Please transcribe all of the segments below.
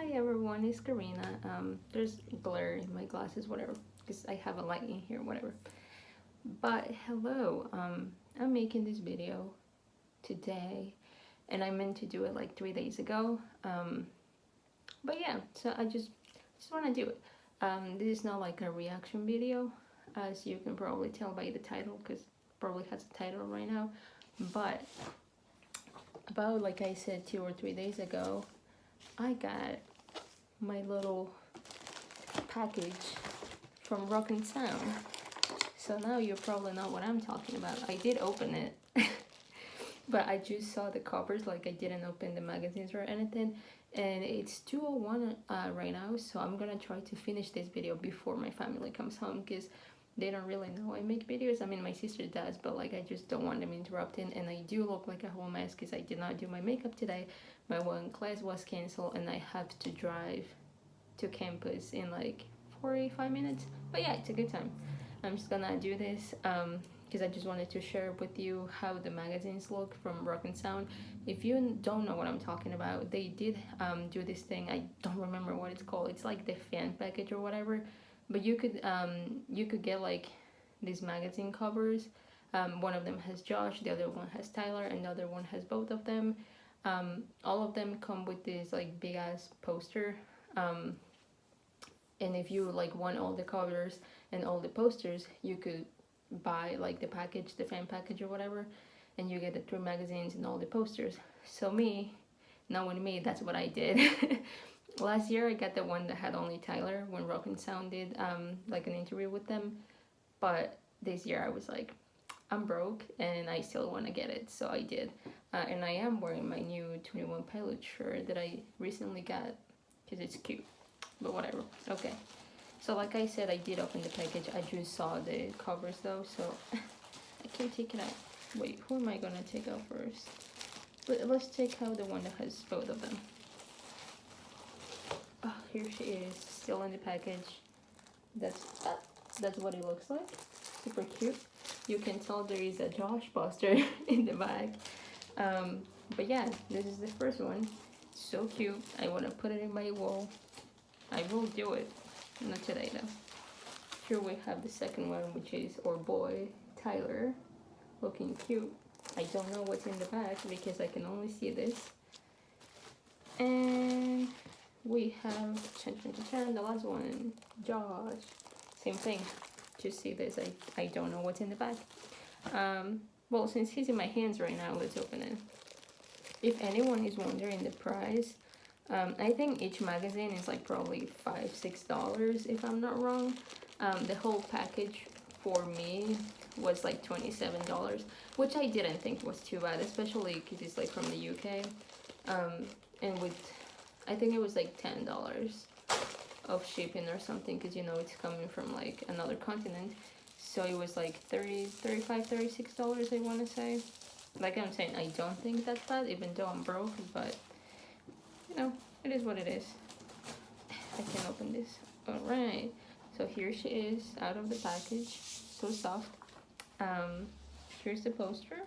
Hi everyone, it's Karina. There's glare in my glasses, whatever, because I have a light in here, whatever. But hello, I'm making this video today, and I meant to do it like 3 days ago. But yeah, so I just want to do it. This is not like a reaction video, as you can probably tell by the title, because probably has a title right now. But about like I said 2 or 3 days ago, I got my little package from Rock and Sound. So now you probably know what I'm talking about. I did open it, but I just saw the covers, like I didn't open the magazines or anything. And it's 2:01 right now, so I'm gonna try to finish this video before my family comes home, because they don't really know I make videos. I mean, my sister does, but like I just don't want them interrupting. And I do look like a whole mess because I did not do my makeup today. My one class was canceled and I have to drive to campus in like 45 minutes. But yeah, it's a good time. I'm just gonna do this because I just wanted to share with you how the magazines look from Rock and Sound. If you don't know what I'm talking about, they did do this thing. I don't remember what it's called. It's like the fan package or whatever. But you could get like these magazine covers. One of them has Josh, the other one has Tyler, and the other one has both of them. All of them come with this like big ass poster. And if you like want all the covers and all the posters, you could buy like the package, the fan package or whatever, and you get the 3 magazines and all the posters. So me, knowing me, that's what I did. Last year I got the one that had only Tyler when Rock and Sound did like an interview with them, but this year I was like, I'm broke and I still want to get it, so I did. And I am wearing my new 21 Pilot shirt that I recently got because it's cute, but whatever. Okay, so like I said, I did open the package. I just saw the covers though, so I can't take it out. Wait, who am I gonna take out first? Let's take out the one that has both of them. Oh, here she is, still in the package. That's what it looks like. Super cute. You can tell there is a Josh poster in the bag. But yeah, this is the first one. So cute. I want to put it in my wall. I will do it. Not today though. Here we have the second one, which is our boy Tyler, looking cute. I don't know what's in the bag because I can only see this. And we have the last one, Josh. Same thing. Just see this. I don't know what's in the bag. Well, since he's in my hands right now, let's open it. If anyone is wondering the price, I think each magazine is like probably $5-6 if I'm not wrong. The whole package for me was like $27, which I didn't think was too bad, especially because it's like from the UK. And with, I think it was like $10 of shipping or something, because you know it's coming from like another continent. So it was like $35-36, I want to say. Like I'm saying, I don't think that's bad, even though I'm broke, but you know, it is what it is. I can open this. Alright, so here she is out of the package. So soft. Here's the poster.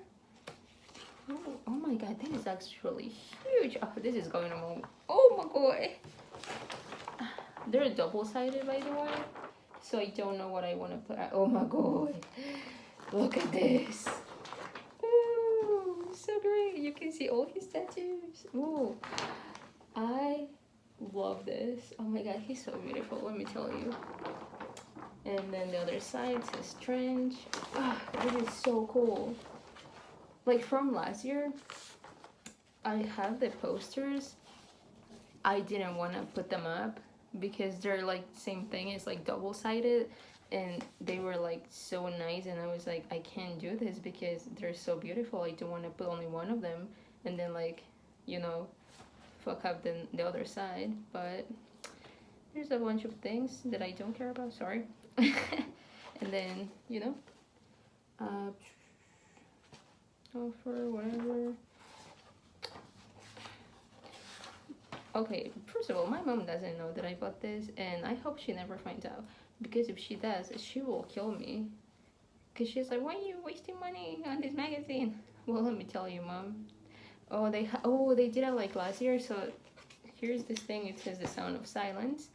Oh my god, this is actually huge. Oh, this is going to move. Oh my god. They're double-sided, by the way. So I don't know what I want to put. Oh my god. Look at this. Ooh, so great. You can see all his tattoos. Ooh. I love this. Oh my god, he's so beautiful, let me tell you. And then the other side says Trench. Ah, this is so cool. Like from last year, I have the posters. I didn't want to put them up because they're like same thing. It's like double-sided, and they were like so nice, and I was like, I can't do this because they're so beautiful. I don't want to put only one of them and then like, you know, fuck up the other side. But there's a bunch of things that I don't care about, sorry. And then, you know, offer, whatever. Okay, first of all, my mom doesn't know that I bought this, and I hope she never finds out, because if she does, she will kill me. Because she's like, why are you wasting money on this magazine? Well, let me tell you, mom. Oh, they did it like last year, so here's this thing. It says The Sound of Silence.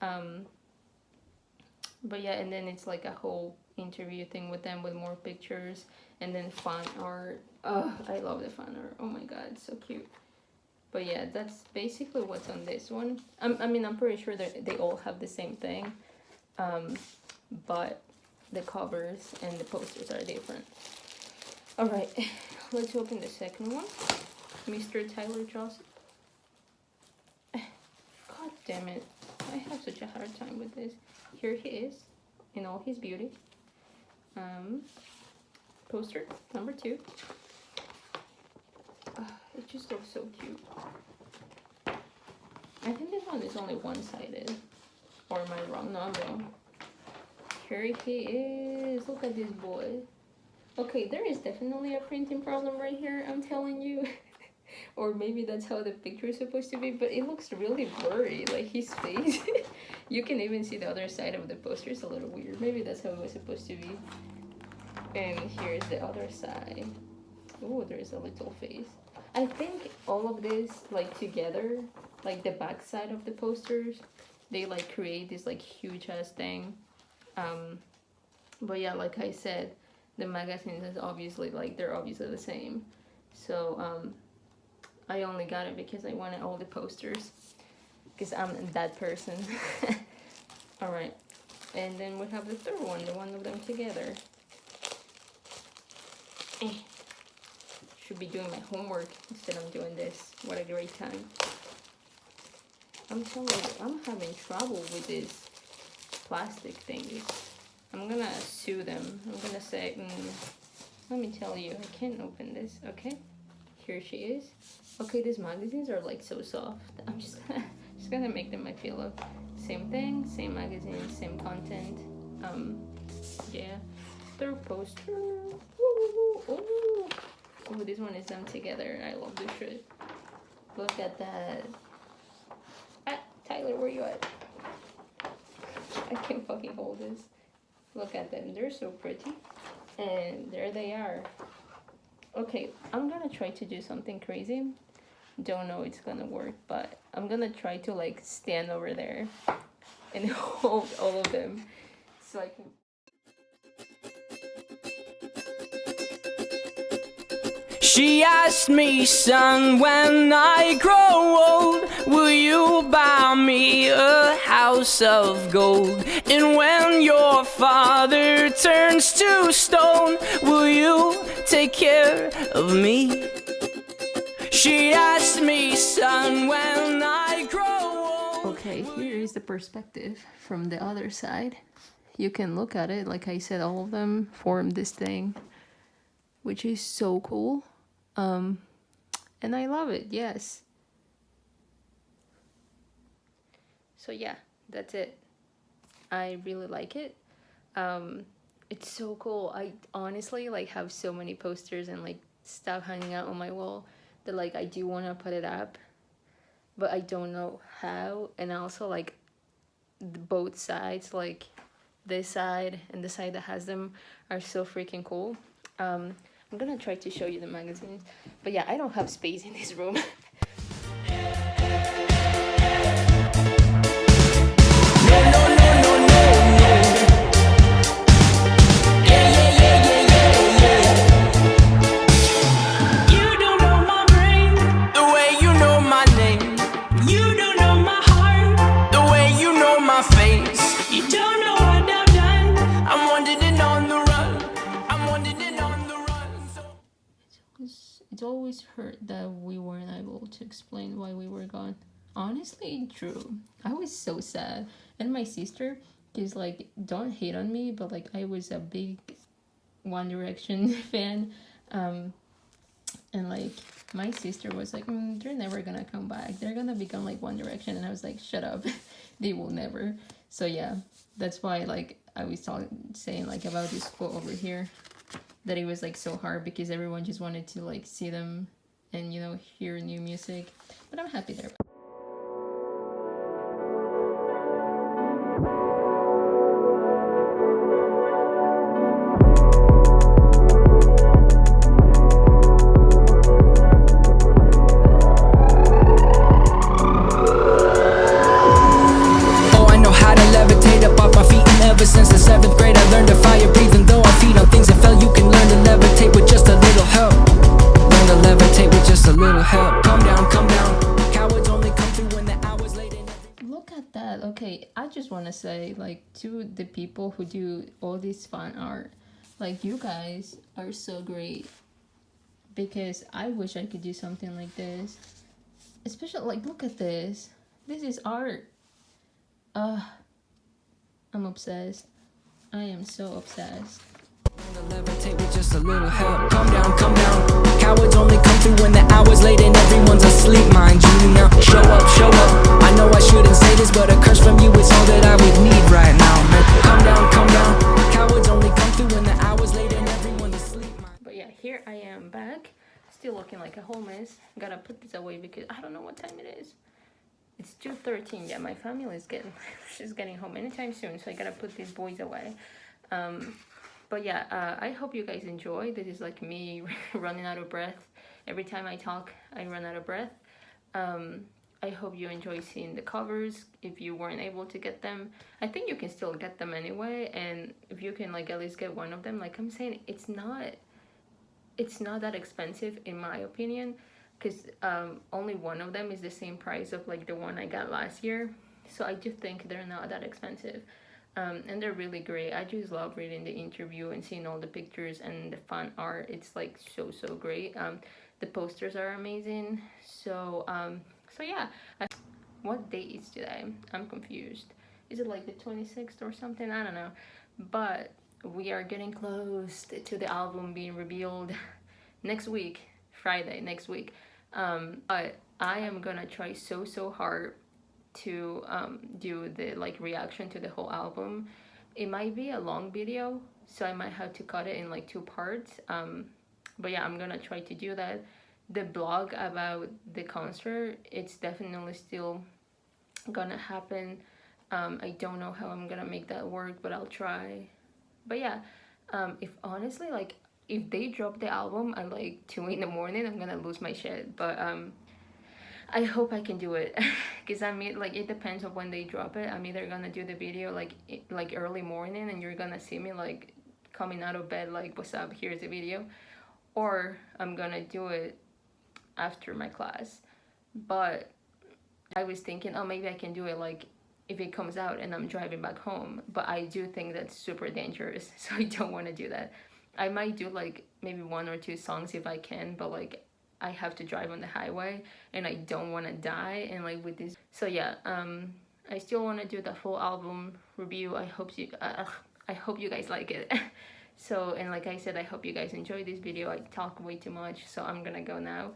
But yeah, and then it's like a whole interview thing with them with more pictures and then fan art. Oh, I love the fan art. Oh my god, it's so cute. But yeah, that's basically what's on this one. I mean, I'm pretty sure that they all have the same thing, but the covers and the posters are different. All right, let's open the second one. Mr. Tyler Joseph. God damn it, I have such a hard time with this. Here he is in all his beauty. Poster number 2. It just looks so cute. I think this one is only one-sided. Or am I wrong? No, I'm wrong. Here he is. Look at this boy. Okay, there is definitely a printing problem right here, I'm telling you. Or maybe that's how the picture is supposed to be, but it looks really blurry, like his face. You can even see the other side of the poster. It's a little weird. Maybe that's how it was supposed to be. And here's the other side. Oh, there's a little face. I think all of this, like, together, like the back side of the posters, they like create this like huge ass thing. But yeah, like I said, the magazines is obviously like they're obviously the same. So I only got it because I wanted all the posters, because I'm that person. All right, and then we have the third one, the one of them together. Should be doing my homework instead of doing this. What a great time. I'm telling you, I'm having trouble with these plastic things. I'm gonna sue them. I'm gonna say, let me tell you, I can't open this. Okay, here she is. Okay, these magazines are like so soft. I'm just gonna make them my pillow. Same thing, same magazine, same content. Yeah. Third poster. Ooh, ooh. Oh, this one is them together. I love this shit. Look at that. Ah, Tyler, where you at? I can't fucking hold this. Look at them. They're so pretty. And there they are. Okay, I'm gonna try to do something crazy. Don't know it's gonna work, but I'm gonna try to like stand over there and hold all of them so I can. She asked me, son, when I grow old, will you buy me a house of gold? And when your father turns to stone, will you take care of me? She asked me, son, when I grow old. Okay, here is the perspective from the other side. You can look at it. Like I said, all of them form this thing, which is so cool. And I love it, yes. So yeah, that's it. I really like it. It's so cool. I honestly like have so many posters and like stuff hanging out on my wall that like I do want to put it up, but I don't know how. And also like both sides, like this side and the side that has them, are so freaking cool. I'm gonna try to show you the magazines, but yeah, I don't have space in this room. It's always hurt that we weren't able to explain why we were gone. Honestly, true. I was so sad. And my sister is like, don't hate on me, but like I was a big One Direction fan. And like my sister was like, they're never gonna come back. They're gonna become like One Direction. And I was like, shut up. They will never. So yeah, that's why like I was saying like about this quote over here, that it was like so hard because everyone just wanted to like see them and, you know, hear new music. But I'm happy there. okay, I just want to say, like, to the people who do all this fan art, like, you guys are so great, because I wish I could do something like this. Especially, like, look at this. This is art. I'm obsessed. I am so obsessed. Levitate with just a little help. Calm down, calm down. Cowards only come through when the hour's late and everyone's asleep, mind you. Now show up, show up. I know I shouldn't say this, but a curse from you is all that I would need right now, man. Calm down, calm down. Cowards only come through when the hour's late and everyone's asleep, mind. But yeah, here I am back. Still looking like a whole mess. Gotta put this away because I don't know what time it is. It's 2:13. Yeah, my family is she's getting home anytime soon, so I gotta put these boys away. But yeah, I hope you guys enjoy. This is like me running out of breath. Every time I talk, I run out of breath. I hope you enjoy seeing the covers. If you weren't able to get them, I think you can still get them anyway. And if you can like at least get one of them, like I'm saying, it's not that expensive in my opinion, because only one of them is the same price of like the one I got last year. So I do think they're not that expensive. And they're really great. I just love reading the interview and seeing all the pictures and the fan art. It's like so great. The posters are amazing. So yeah. What date is today? I'm confused. Is it like the 26th or something? I don't know. But we are getting close to the album being revealed next week, Friday next week. But I am gonna try so hard to do the like reaction to the whole album. It might be a long video, so I might have to cut it in like 2 parts. But yeah, I'm gonna try to do that. The blog about the concert, it's definitely still gonna happen. I don't know how I'm gonna make that work, but I'll try. But yeah, if honestly, like, if they drop the album at like 2 in the morning, I'm gonna lose my shit. But I hope I can do it, because I mean, like, it depends on when they drop it. I'm either gonna do the video like early morning, and you're gonna see me like coming out of bed like, what's up, here's the video, or I'm gonna do it after my class. But I was thinking, oh, maybe I can do it like if it comes out and I'm driving back home, but I do think that's super dangerous, so I don't want to do that. I might do like maybe 1 or 2 songs if I can, but like I have to drive on the highway and I don't want to die, and like with this, so yeah, I still want to do the full album review. I hope you guys like it. So, and like I said, I hope you guys enjoy this video. I talk way too much, so I'm gonna go now.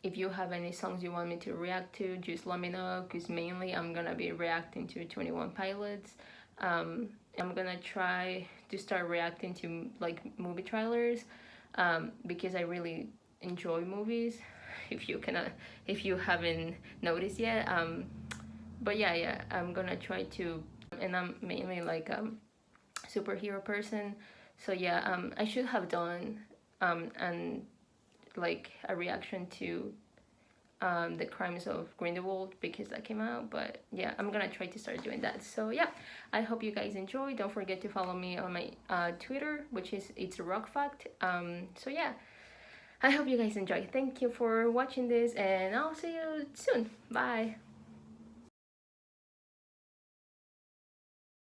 If you have any songs you want me to react to, just let me know, because mainly I'm gonna be reacting to 21 Pilots. I'm gonna try to start reacting to like movie trailers, because I really enjoy movies, if you haven't noticed yet. But yeah, I'm gonna try to, and I'm mainly like superhero person, so yeah, I should have done and like a reaction to The Crimes of Grindelwald, because that came out. But yeah, I'm gonna try to start doing that. So yeah, I hope you guys enjoy. Don't forget to follow me on my Twitter, which is It's a Rock Fact. So yeah, I hope you guys enjoy. Thank you for watching this, and I'll see you soon. Bye.